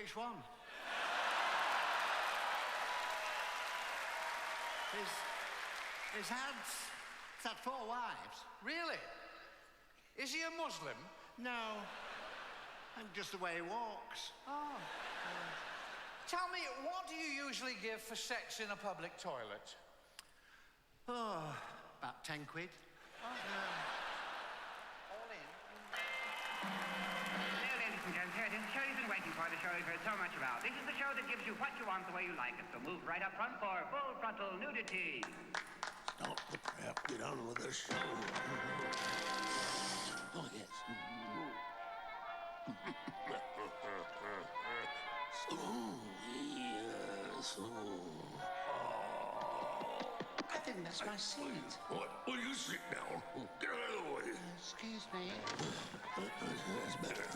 Which one? He's had 4 wives. Really? Is he a Muslim? No. And just the way he walks. Oh. Tell me, what do you usually give for sex in a public toilet? Oh, about 10 quid. Oh. All in. Hello, ladies and gents. Here it is. The show you've been waiting for. The show you've heard so much about. This is the show that gives you what you want the way you like it. So move right up front for full frontal nudity. Stop the crap. Get on with the show. Oh, yes. Oh, yes. I think that's my seat. What? Will you sit down? Get out of the way. Excuse me. That's better.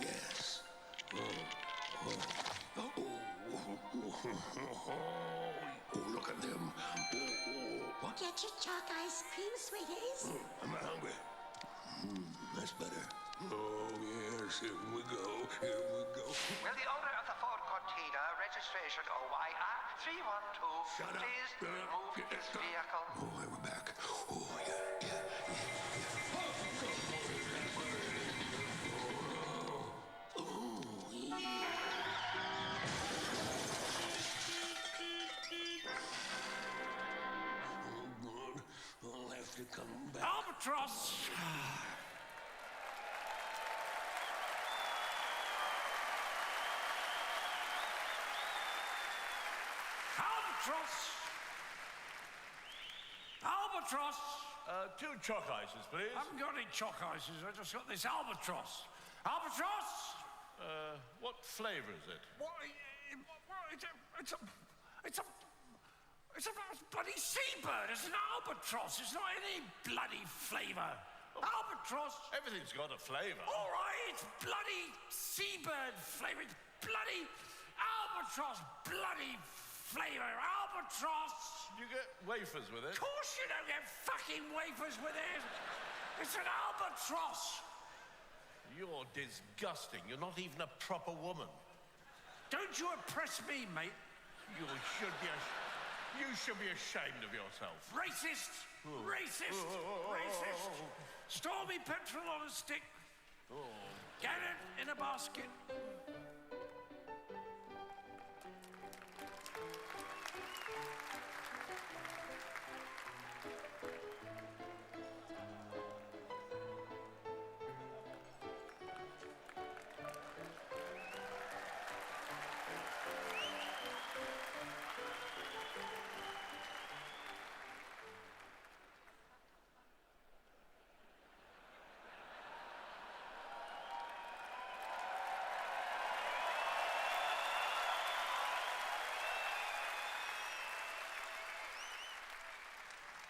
Yes. Oh, look at them. What? Get your chalk ice cream, sweeties. I'm hungry. That's better. Oh, yes, here we go. Here we go. Will the owner of the Ford Cortina, registration OYR 312, Shut up. please move his vehicle? Oh, we're back. Oh, yeah. Oh, yeah. Oh, good. I'll have to come back. Albatross! Albatross! 2 chalk ices, please. I haven't got any chalk ices. I just got this albatross. Albatross! What flavour is it? It's a bloody seabird. It's an albatross. It's not any bloody flavour. Albatross. Everything's got a flavour. All right, it's bloody seabird flavour. It's bloody albatross. Bloody flavour. Albatross. You get wafers with it? Of course you don't get fucking wafers with it. It's an albatross. You're disgusting. You're not even a proper woman. Don't you oppress me, mate. You should be ashamed of yourself. Racist! Racist! Racist! Stormy petrol on a stick. Get it in a basket.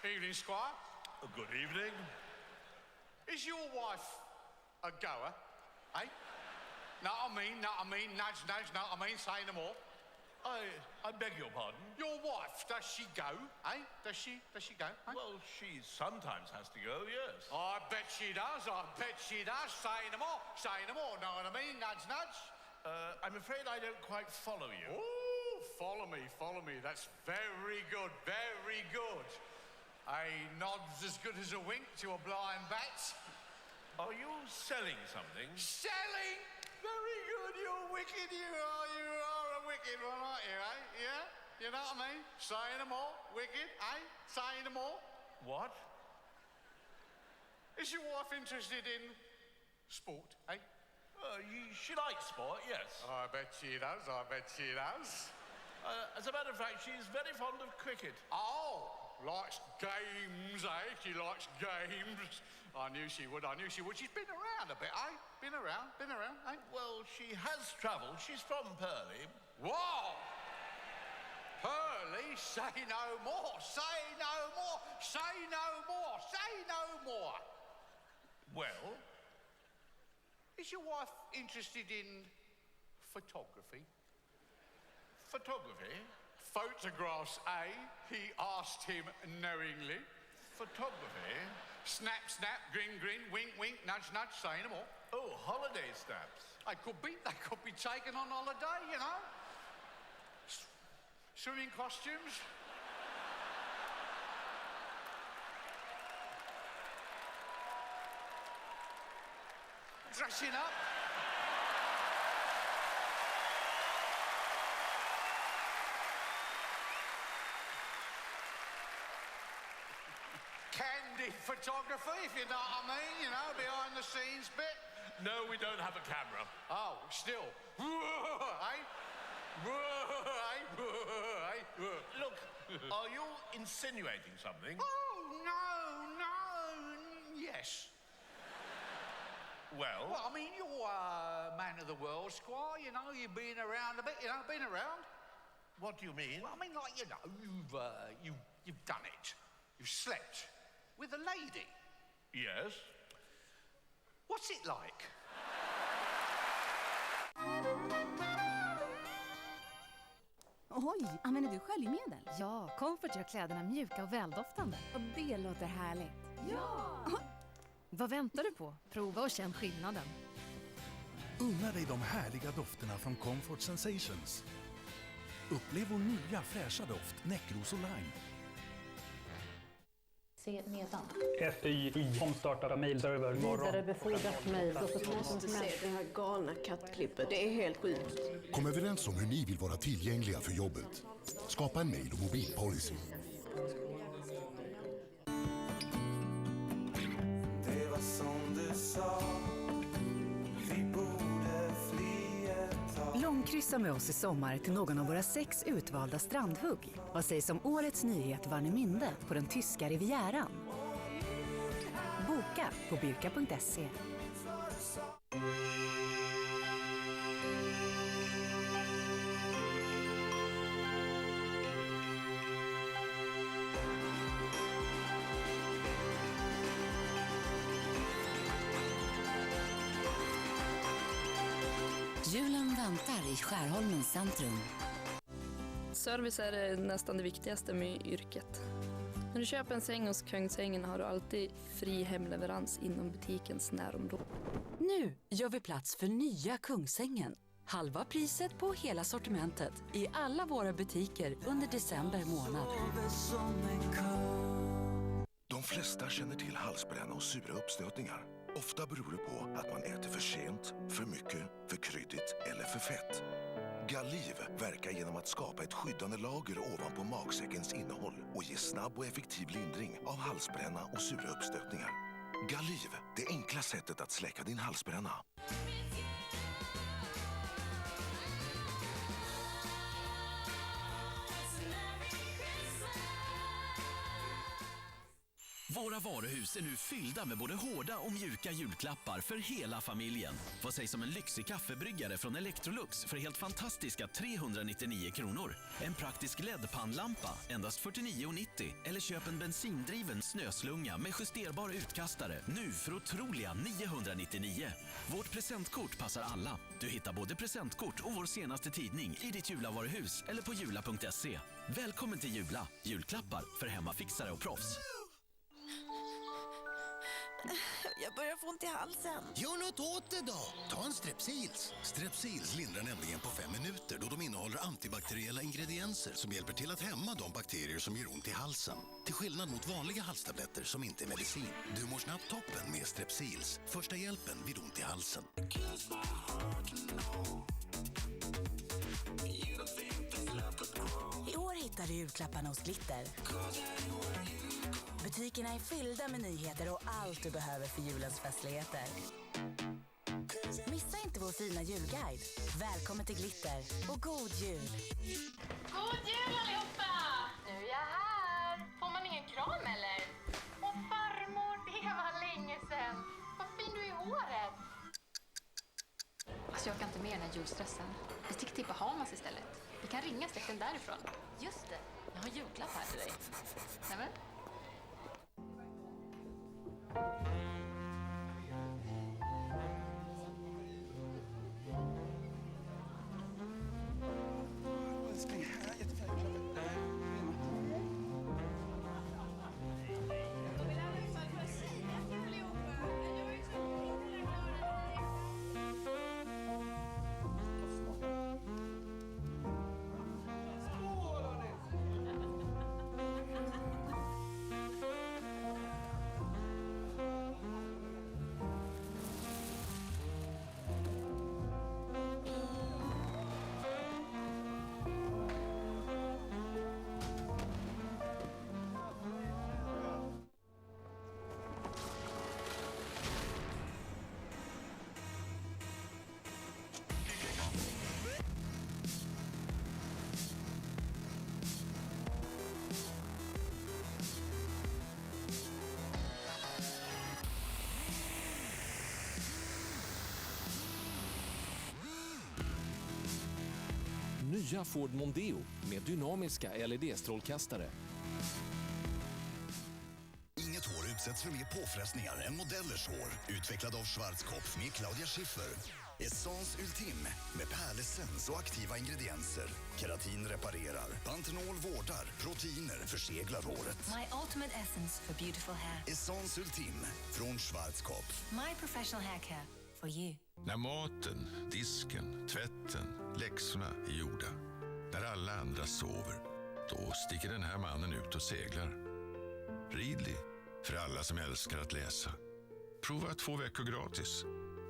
Evening, Squire. Good evening. Is your wife a goer, eh? No, I mean, nudge, no, I mean, say no more. I beg your pardon? Your wife, does she go, eh? Does she go, eh? Well, she sometimes has to go, yes. I bet she does, Say no more, know what I mean? Nudge, nudge. I'm afraid I don't quite follow you. Ooh, follow me. That's very good, very good. A nod's as good as a wink to a blind bat. Are you selling something? Selling? Very good, you're wicked, you are a wicked one, aren't you, eh? Yeah? You know what I mean? Say no more, wicked, eh? Say no more. What? Is your wife interested in sport, eh? She likes sport, yes. I bet she does. As a matter of fact, she's very fond of cricket. Oh, likes games, eh? She likes games. I knew she would. She's been around a bit, eh? Been around, eh? Well, she has travelled. She's from Purley. Whoa! Purley, say no more. Well? Is your wife interested in photography? Photography? Photographs, eh? He asked him knowingly. Photography? Snap, snap, grin, grin, wink, wink, nudge, nudge, say no more. Oh, holiday stamps. They could be taken on holiday, you know. Swimming costumes. Dressing up. Candid photography, if you know what I mean, you know, behind the scenes bit. No, we don't have a camera. Oh, still. Look, are you insinuating something? Oh, no. Yes. Well, Well, I mean, you're a man of the world, Squire. You know, you've been around a bit. You know, been around. what do you mean? Well, I mean, like, you know, you've done it. You've slept with a lady. Yes. What's it like? Oj, använder du sköljmedel? Ja, Comfort gör kläderna mjuka och väldoftande. Och det låter härligt. Ja! Vad väntar du på? Prova och känn skillnaden. Unna dig de härliga dofterna från Comfort Sensations. Upplev vår nya fräscha doft, näckros och lime. Se nedan. FI omstartade mailserver. Vidarebefordrat mejl. Jag måste se det här galna kattklippet. Det är helt sjukt. Kom överens om hur ni vill vara tillgängliga för jobbet. Skapa en mail- och mobilpolicy. Det var som du sa. Vi borde fly ett tag. Långkryssa med oss i sommar till någon av våra 6 utvalda strandhugg. Vad sägs om årets nyhet Warnemünde på den tyska rivieran? Boka på birka.se. Julen väntar i Skärholmens centrum. Service är nästan det viktigaste med yrket. När du köper en säng hos Kungsängen har du alltid fri hemleverans inom butikens närområde. Nu gör vi plats för nya Kungsängen. Halva priset på hela sortimentet i alla våra butiker under december månad. De flesta känner till halsbränna och sura uppstötningar. Ofta beror det på att man äter för sent, för mycket, för kryddigt eller för fett. Galiv verkar genom att skapa ett skyddande lager ovanpå magsäckens innehåll och ge snabb och effektiv lindring av halsbränna och sura uppstötningar. Galiv, det enkla sättet att släcka din halsbränna. Våra varuhus är nu fyllda med både hårda och mjuka julklappar för hela familjen. Vad sägs om en lyxig kaffebryggare från Electrolux för helt fantastiska 399 kronor? En praktisk LED-pannlampa, endast 49,90. Eller köp en bensindriven snöslunga med justerbar utkastare, nu för otroliga 999. Vårt presentkort passar alla. Du hittar både presentkort och vår senaste tidning i ditt Jula-varuhus eller på jula.se. Välkommen till Jula. Julklappar för hemmafixare och proffs. Jag börjar få ont i halsen. Gör något åt det då! Ta en Strepsils. Strepsils lindrar nämligen på 5 minuter då de innehåller antibakteriella ingredienser som hjälper till att hämma de bakterier som gör ont i halsen. Till skillnad mot vanliga halstabletter som inte är medicin. Du mår snabbt toppen med Strepsils. Första hjälpen vid ont i halsen. I år hittar du julklapparna hos Glitter. Butikerna är fyllda med nyheter och allt du behöver för julens festligheter. Missa inte vår fina julguide. Välkommen till Glitter och god jul! God jul allihopa! Nu är jag här. Får man ingen kram eller? Åh farmor, det var länge sedan. Vad fin du är i håret. Alltså jag kan inte med den här julstressen. Vi sticker till Bahamas istället. Vi kan ringa släkten därifrån. Just det, jag har julklapp här till dig. Nämen. Nya Ford Mondeo med dynamiska LED-strålkastare. Inget hår utsätts för mer påfrestningar än modellers hår. Utvecklad av Schwarzkopf med Claudia Schiffer. Essence Ultime med pärlessens och aktiva ingredienser. Keratin reparerar, pantenol vårdar, proteiner förseglar håret. My ultimate essence for beautiful hair. Essence Ultime från Schwarzkopf. My professional hair care for you. När maten, disken, tvätten, läxorna är gjorda. När alla andra sover. Då sticker den här mannen ut och seglar. Ridley, för alla som älskar att läsa. Prova 2 veckor gratis.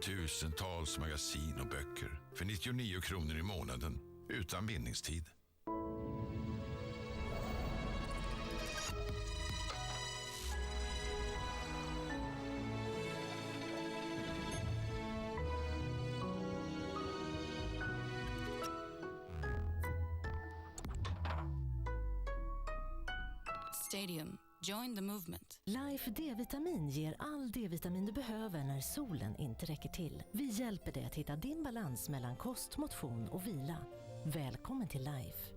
Tusentals magasin och böcker för 99 kronor i månaden utan bindningstid. Stadium. Join the movement. Life D-vitamin ger all D-vitamin du behöver när solen inte räcker till. Vi hjälper dig att hitta din balans mellan kost, motion och vila. Välkommen till Life.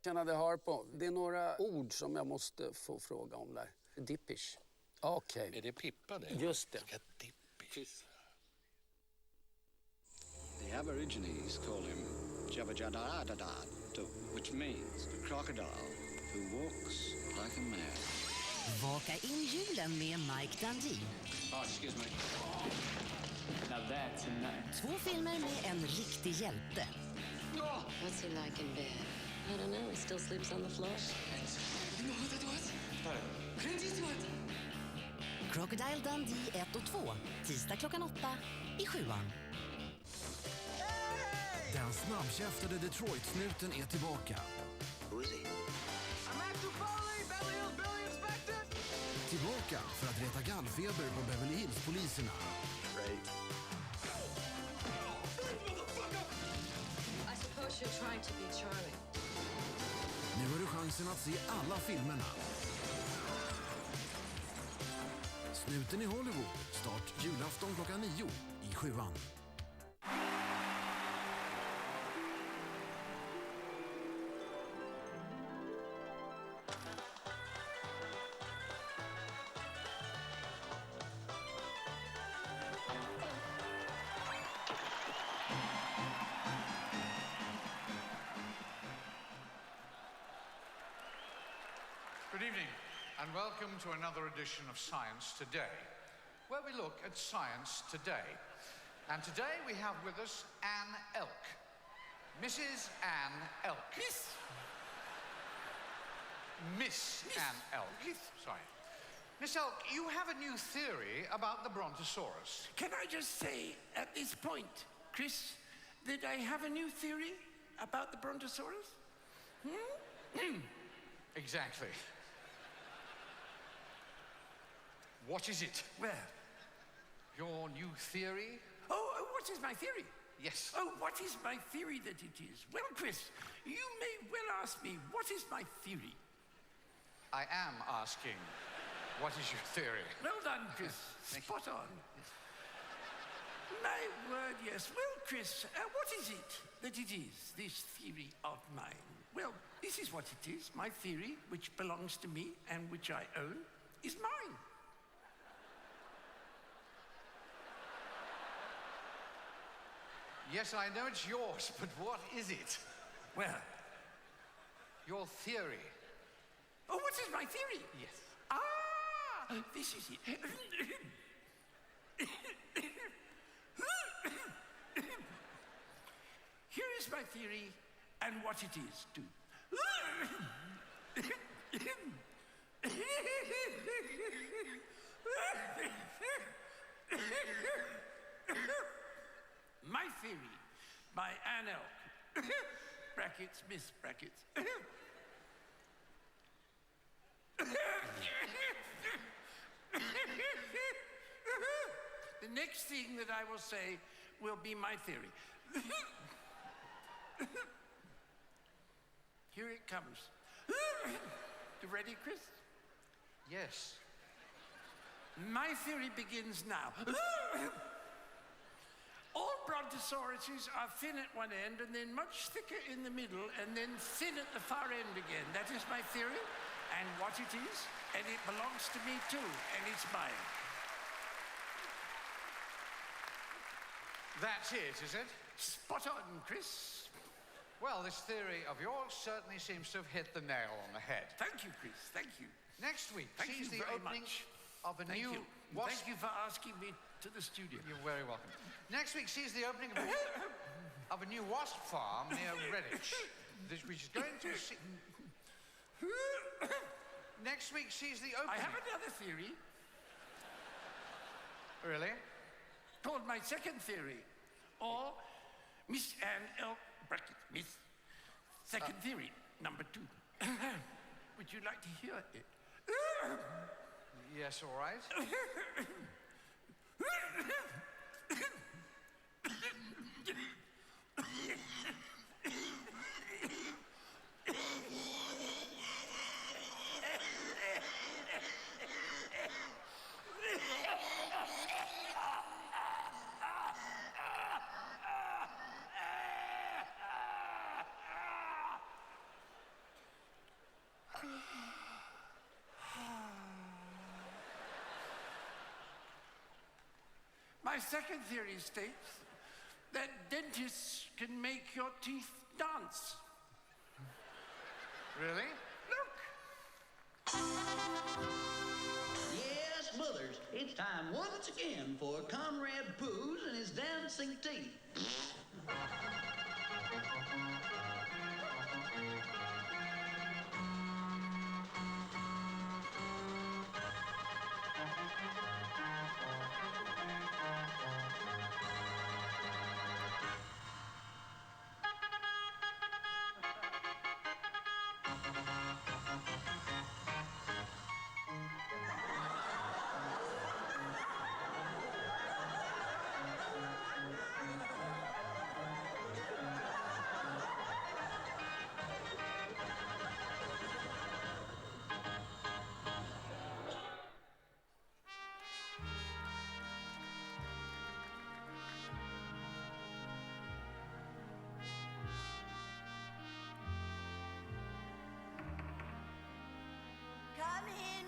Tjenade Harpo. Det är några ord som jag måste få fråga om där. Dippish. Okej. Är det Pippa det? Just det. Dippish. The Aborigines call him Jabba-Jada-Da-Da, which means the crocodile who walks like a man. Vaka in julen med Mike Dundee. Oh, excuse me. Now that's a night. 2 filmer med en riktig hjälte. What's he like in bed? I don't know. He still sleeps on the floor. Crocodile Dundee 1 och 2. Tisdag klockan 8 i 7:an. Den snabbkäftade Detroit-snuten är tillbaka. Tillbaka för att rätta gallfeber på Beverly Hills-poliserna. I suppose you're trying to be charming. Nu har du chansen att se alla filmerna. Snuten i Hollywood. Start julafton klockan 9 i 7:an. Good evening, and welcome to another edition of Science Today, where we look at science today. And today we have with us Anne Elk. Mrs. Anne Elk. Miss Anne Elk. Sorry. Miss Elk, you have a new theory about the Brontosaurus. Can I just say at this point, Chris, that I have a new theory about the Brontosaurus? Exactly. What is it? Well, your new theory? Oh, what is my theory? Yes. Oh, what is my theory that it is? Well, Chris, you may well ask me, what is my theory? I am asking, what is your theory? Well done, Chris. Spot on. My word, yes. Well, Chris, what is it that it is, this theory of mine? Well, this is what it is. My theory, which belongs to me and which I own, is mine. Yes, I know it's yours, but what is it? Well, your theory. Oh, what is my theory? Yes. Ah, this is it. Here is my theory and what it is, too. My theory by Anne Elk. Brackets, miss brackets. The next thing that I will say will be my theory. Here it comes. You ready, Chris? Yes. My theory begins now. brontosauruses are thin at one end and then much thicker in the middle and then thin at the far end again. That is my theory and what it is, and it belongs to me too, and it's mine. That's it, is it? Spot on, Chris. Well, this theory of yours certainly seems to have hit the nail on the head. Thank you, Chris. Thank you. Next week Thank sees you the very opening much. of a new wasp... Thank you for asking me to the studio. You're very welcome. Next week sees the opening of a new wasp farm near Redditch, which is going to see... Next week sees the opening... I have another theory. Really? Called my second theory. Or Miss Anne L. Brackett, Miss. Second theory, number 2. Would you like to hear it? Yes, all right. My second theory states that dentists can make your teeth dance. Really? Look! Yes, mothers, it's time once again for Conrad Poos and his dancing teeth. Come in.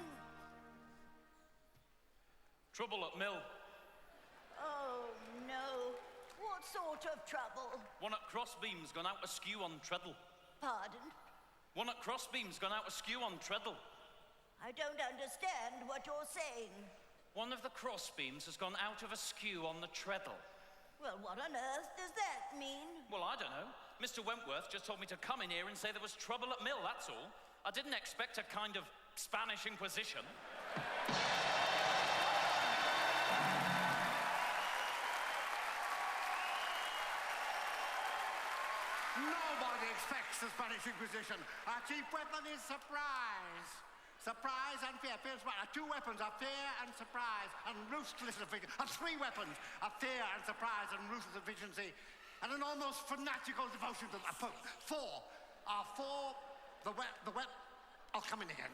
Trouble at mill. Oh, no. What sort of trouble? One at Crossbeam's gone out askew on treadle. Pardon? One at Crossbeam's gone out askew on treadle. I don't understand what you're saying. One of the Crossbeams has gone out of askew on the treadle. Well, what on earth does that mean? Well, I don't know. Mr. Wentworth just told me to come in here and say there was trouble at mill, that's all. I didn't expect a kind of Spanish Inquisition. Nobody expects the Spanish Inquisition. Our chief weapon is surprise. Surprise and fear. Fear and surprise. Our 2 weapons are fear and surprise and ruthless efficiency. Our 3 weapons are fear and surprise and ruthless efficiency and an almost fanatical devotion to the Pope. 4 are 4. The wet. I'll come in again.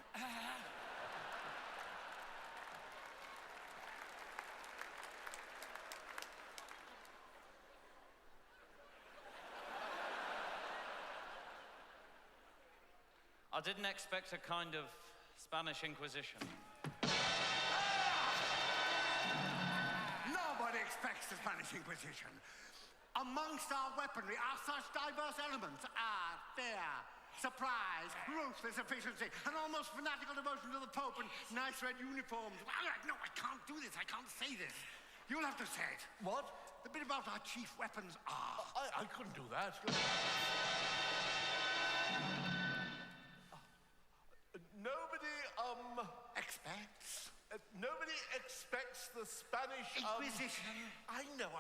I didn't expect a kind of Spanish Inquisition. Nobody expects the Spanish Inquisition. Amongst our weaponry are such diverse elements as fear, surprise, ruthless efficiency, and almost fanatical devotion to the Pope and nice red uniforms. No, I can't do this. I can't say this. You'll have to say it. What? The bit about our chief weapons are... I couldn't do that. Nobody, expects? Nobody expects the Spanish, Inquisition. I know.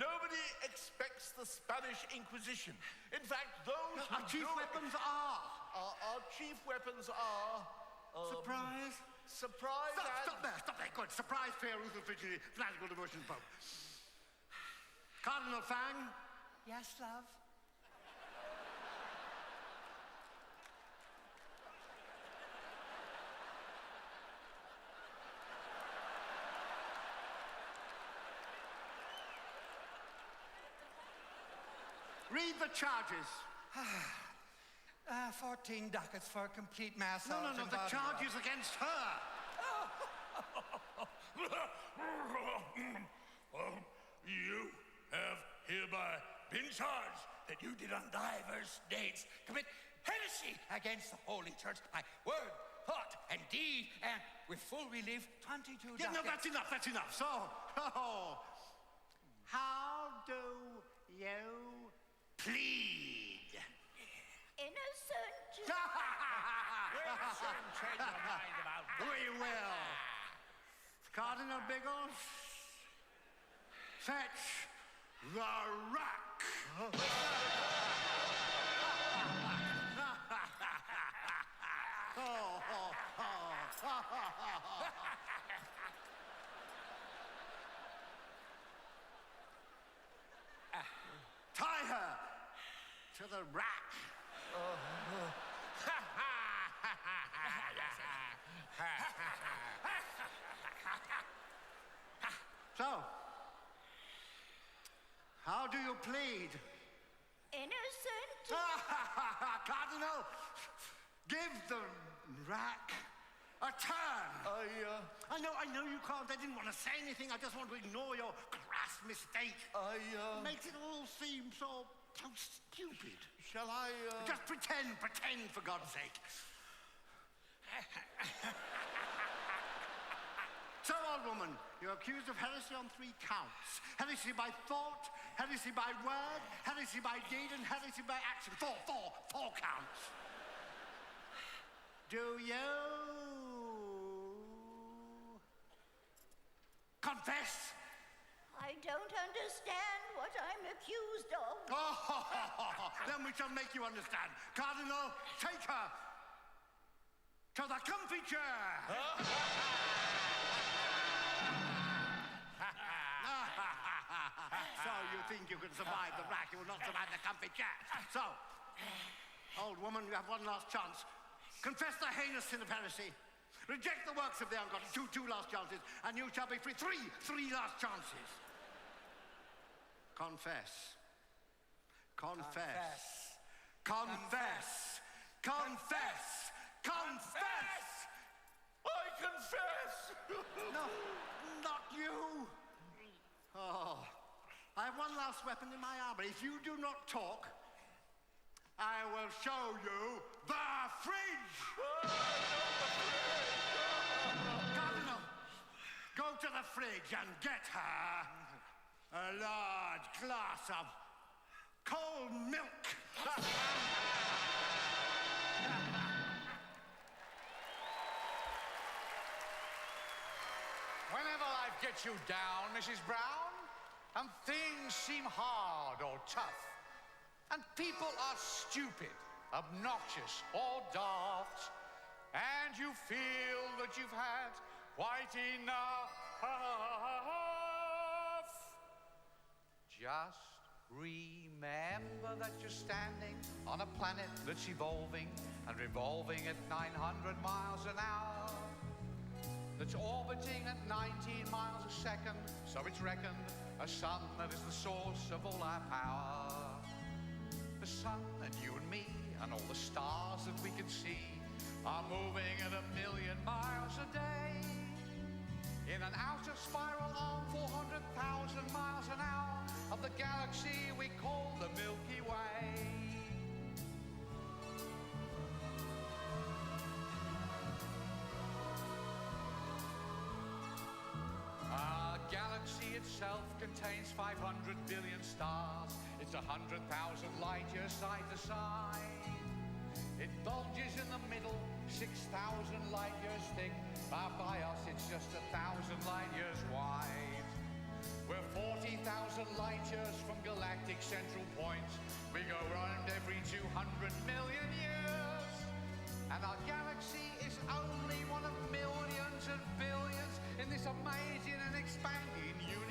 Nobody expects the Spanish Inquisition. In fact, those Our chief weapons are... Our chief weapons are... surprise? Surprise Stop there. Good. Surprise, fear, ruthless efficiency, fanatical devotion to the Pope. Cardinal Fang? Yes, love? Read the charges. 14 ducats for complete mass. No, the charges against her. You have hereby been charged that you did on divers dates commit heresy against the Holy Church by word, thought, and deed, and with full relief, 22 Yeah, no, ducats. that's enough. So, how do you plead? Innocent. We'll soon change your mind about that. We will. Cardinal Biggles, fetch the rack. Tie her to the rack. So, how do you plead? Innocent. Cardinal, give the rack a turn. I know you can't. I didn't want to say anything. I just want to ignore your crass mistake. Makes it all seem so stupid. Shall I, Just pretend, for God's sake. So, old woman, you're accused of heresy on 3 counts. Heresy by thought, heresy by word, heresy by deed, and heresy by action. Four counts. Do you confess? I don't understand what I'm accused of. Then we shall make you understand. Cardinal, take her to the comfy chair. So you think you can survive the rack, you will not survive the comfy chair. So, old woman, you have one last chance. Confess the heinous sin of heresy. Reject the works of the ungodly. Two last chances, and you shall be free. Three last chances. Confess. Confess. Confess. Confess. Confess. I confess. No, not you. Oh, I have one last weapon in my armor. If you do not talk, I will show you the fridge. Cardinal, go to the fridge and get her a large glass of cold milk. Whenever life gets you down, Mrs. Brown, and things seem hard or tough, and people are stupid, obnoxious, or daft, and you feel that you've had quite enough, just remember that you're standing on a planet that's evolving and revolving at 900 miles an hour, that's orbiting at 19 miles a second, so it's reckoned a sun that is the source of all our power. The sun and you and me and all the stars that we can see are moving at 1,000,000 miles a day in an outer spiral of 400,000 miles an hour of the galaxy we call the Milky Way. Our galaxy itself contains 500 billion stars. It's 100,000 light years side to side. It bulges in the middle, 6,000 light years thick. But by us, it's just 1,000 light years wide. We're 40,000 light years from galactic central point. We go round every 200 million years. And our galaxy is only one of millions and billions in this amazing and expanding universe.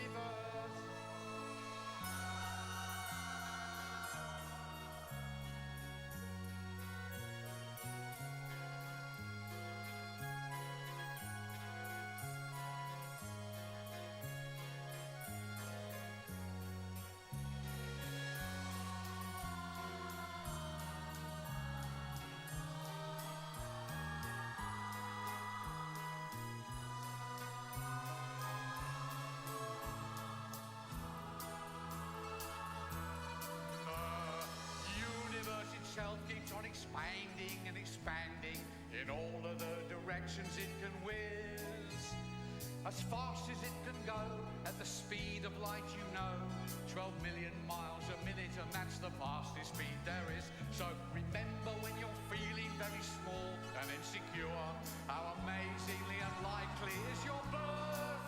expanding in all of the directions it can whiz. As fast as it can go, at the speed of light, you know, 12 million miles a minute, and that's the fastest speed there is. So remember when you're feeling very small and insecure, how amazingly unlikely is your birth.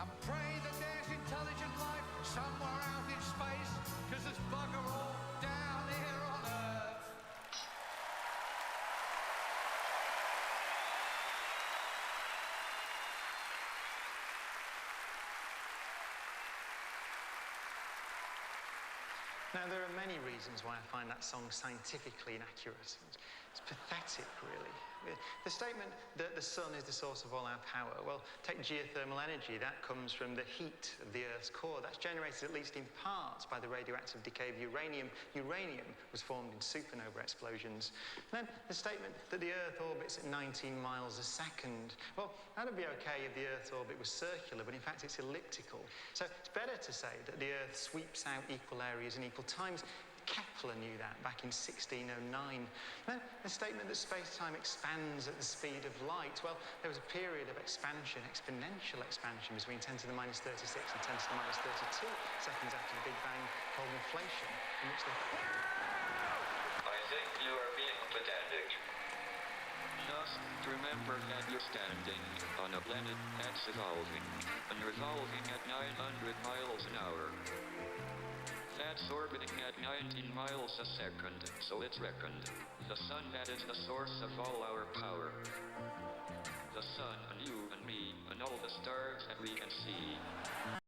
And pray that there's intelligent life somewhere out in space, 'cause there's bugger all down here on Earth. Now, there are many reasons why I find that song scientifically inaccurate. It's pathetic, really. The statement that the sun is the source of all our power, well, take geothermal energy. That comes from the heat of the Earth's core. That's generated at least in part by the radioactive decay of uranium. Uranium was formed in supernova explosions. And then the statement that the Earth orbits at 19 miles a second. Well, that would be okay if the Earth's orbit was circular, but in fact it's elliptical. So it's better to say that the Earth sweeps out equal areas in equal times. Kepler knew that back in 1609. Then the statement that space-time expands at the speed of light. Well, there was a period of expansion, exponential expansion, between 10 to the minus 36 and 10 to the minus 32 seconds after the Big Bang, called inflation, in which the... I think you are being pedantic. Just remember that you're standing on a planet that's evolving, and revolving at 900 miles an hour. That's orbiting at 19 miles a second, so it's reckoned. The sun, that is the source of all our power. The sun and you and me and all the stars that we can see.